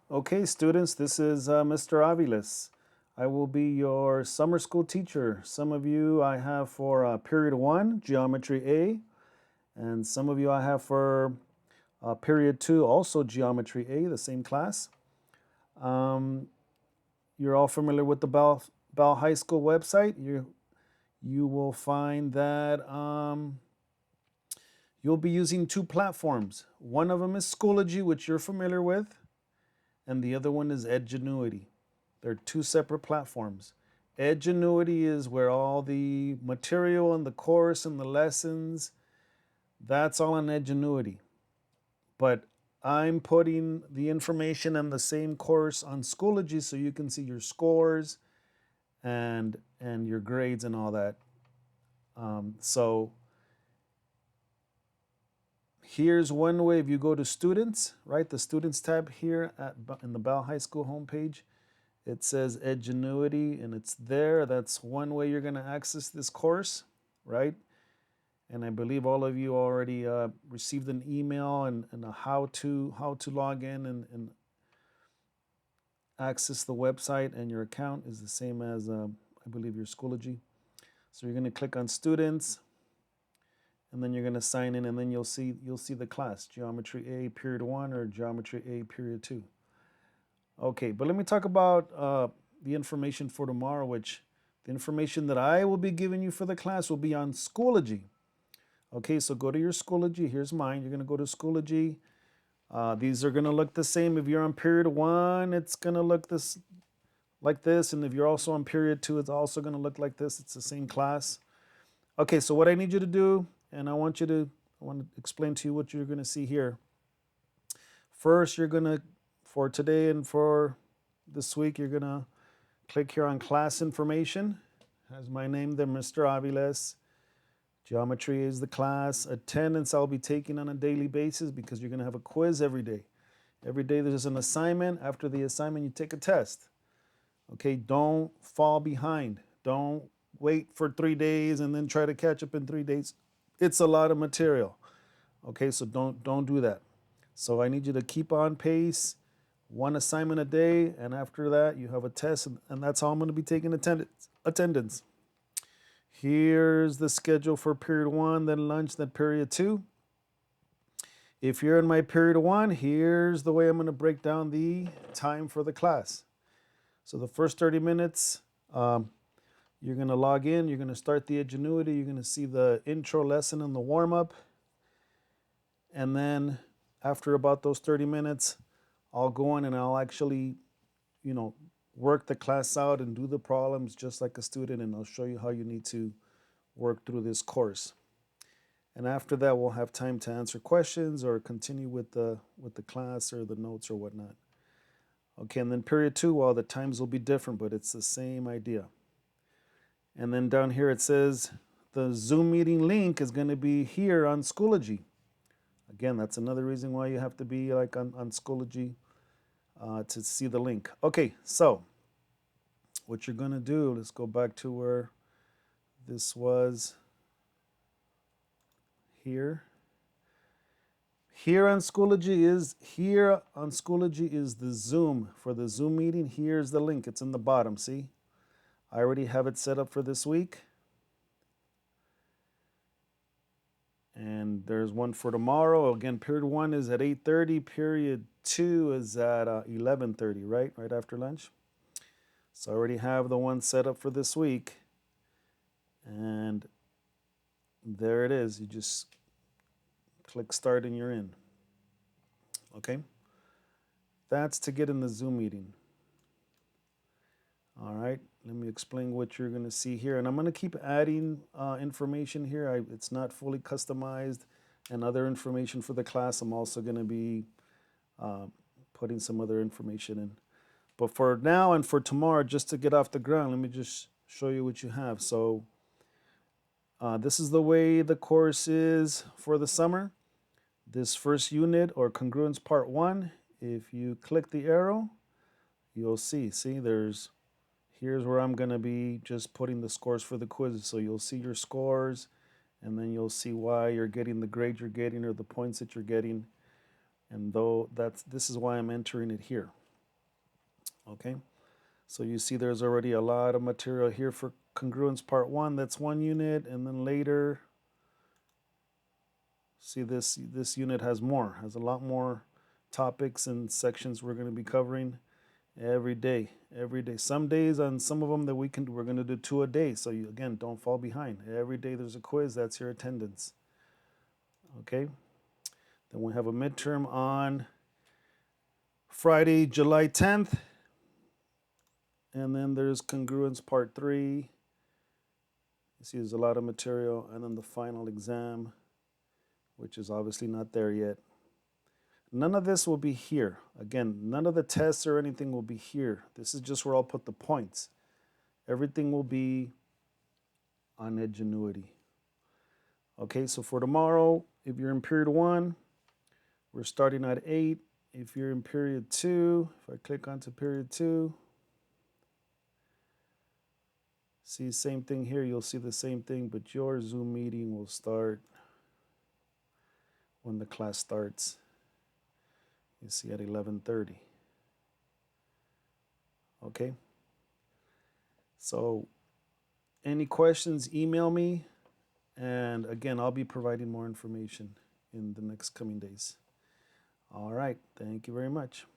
Okay, students, this is Mr. Aviles. I will be your summer school teacher. Some of you I have for period 1, Geometry A, and some of you I have for period 2, also Geometry A, the same class. Um, you're all familiar with the Bell High School website. You will find that you'll be using two platforms. One of them is Schoology, which you're familiar with, and the other one is Edgenuity. They're two separate platforms. Edgenuity is where all the material and the course and the lessons, that's all on Edgenuity. But I'm putting the information in the same course on Schoology so you can see your scores and your grades and all that. So here's one way. If you go to students, right, the students tab here in the Bell High School homepage, it says Edgenuity and it's there. That's one way you're going to access this course, right? And I believe all of you already received an email and a how to log in and access the website, and your account is the same as I believe your Schoology. So you're going to click on students, and then you're going to sign in, and then you'll see the class, Geometry A period 1 or Geometry A period 2. Okay, but let me talk about the information for tomorrow, which the information that I will be giving you for the class will be on Schoology. Okay, so go to your Schoology. Here's mine. You're going to go to Schoology. These are going to look the same. If you're on period 1, it's going to look like this. And if you're also on period 2, it's also going to look like this. It's the same class. Okay, so what I need you to do, and I want to explain to you what you're going to see here. First, you're going to, for today and for this week, you're going to click here on class information. Has my name there, Mr. Aviles. Geometry is the class. Attendance I'll be taking on a daily basis because you're going to have a quiz every day. Every day there's an assignment. After the assignment, you take a test. Okay, don't fall behind. Don't wait for 3 days and then try to catch up in 3 days. It's a lot of material. Okay, so don't do that. So I need you to keep on pace, one assignment a day, and after that you have a test, and that's how I'm going to be taking attendance. Here's the schedule for period 1, then lunch, then period 2. If you're in my period 1, here's the way I'm going to break down the time for the class. So the first 30 minutes, you're going to log in, you're going to start the Edgenuity, you're going to see the intro lesson and the warm-up. And then after about those 30 minutes, I'll go in and I'll actually, work the class out and do the problems just like a student, and I'll show you how you need to work through this course. And after that, we'll have time to answer questions or continue with the class or the notes or whatnot. Okay, and then period 2, well, the times will be different, but it's the same idea. And then down here it says the Zoom meeting link is going to be here on Schoology. Again, that's another reason why you have to be like on Schoology to see the link. Okay, so what you're going to do, let's go back to where this was here. Here on Schoology is the Zoom. For the Zoom meeting, here's the link. It's in the bottom, see? I already have it set up for this week. And there's one for tomorrow. Again, period 1 is at 8:30. Period 2 is at 11:30, right? Right after lunch. So I already have the one set up for this week. And there it is. You just click start and you're in. Okay? That's to get in the Zoom meeting. All right, let me explain what you're going to see here. And I'm going to keep adding information here. It's not fully customized, and other information for the class. I'm also going to be putting some other information in. But for now and for tomorrow, just to get off the ground, let me just show you what you have. So this is the way the course is for the summer. This first unit, or congruence part 1, if you click the arrow, you'll see here's where I'm going to be just putting the scores for the quizzes. So you'll see your scores, and then you'll see why you're getting the grade you're getting or the points that you're getting. And this is why I'm entering it here. Okay, so you see there's already a lot of material here for congruence part 1. That's 1 unit, and then later, see this unit has a lot more topics and sections we're going to be covering every day. Some days, on some of them that we're going to do 2 a day. So you, again, don't fall behind. Every day there's a quiz. That's your attendance. Okay. Then we have a midterm on Friday, July 10th. And then there's congruence part 3. You see there's a lot of material. And then the final exam, which is obviously not there yet. None of this will be here. Again, none of the tests or anything will be here. This is just where I'll put the points. Everything will be on Edgenuity. Okay, so for tomorrow, if you're in period 1, we're starting at 8. If you're in period 2, if I click onto period 2, see same thing here, you'll see the same thing, but your Zoom meeting will start when the class starts. You see at 11:30. Okay? So any questions, email me. And again, I'll be providing more information in the next coming days. All right. Thank you very much.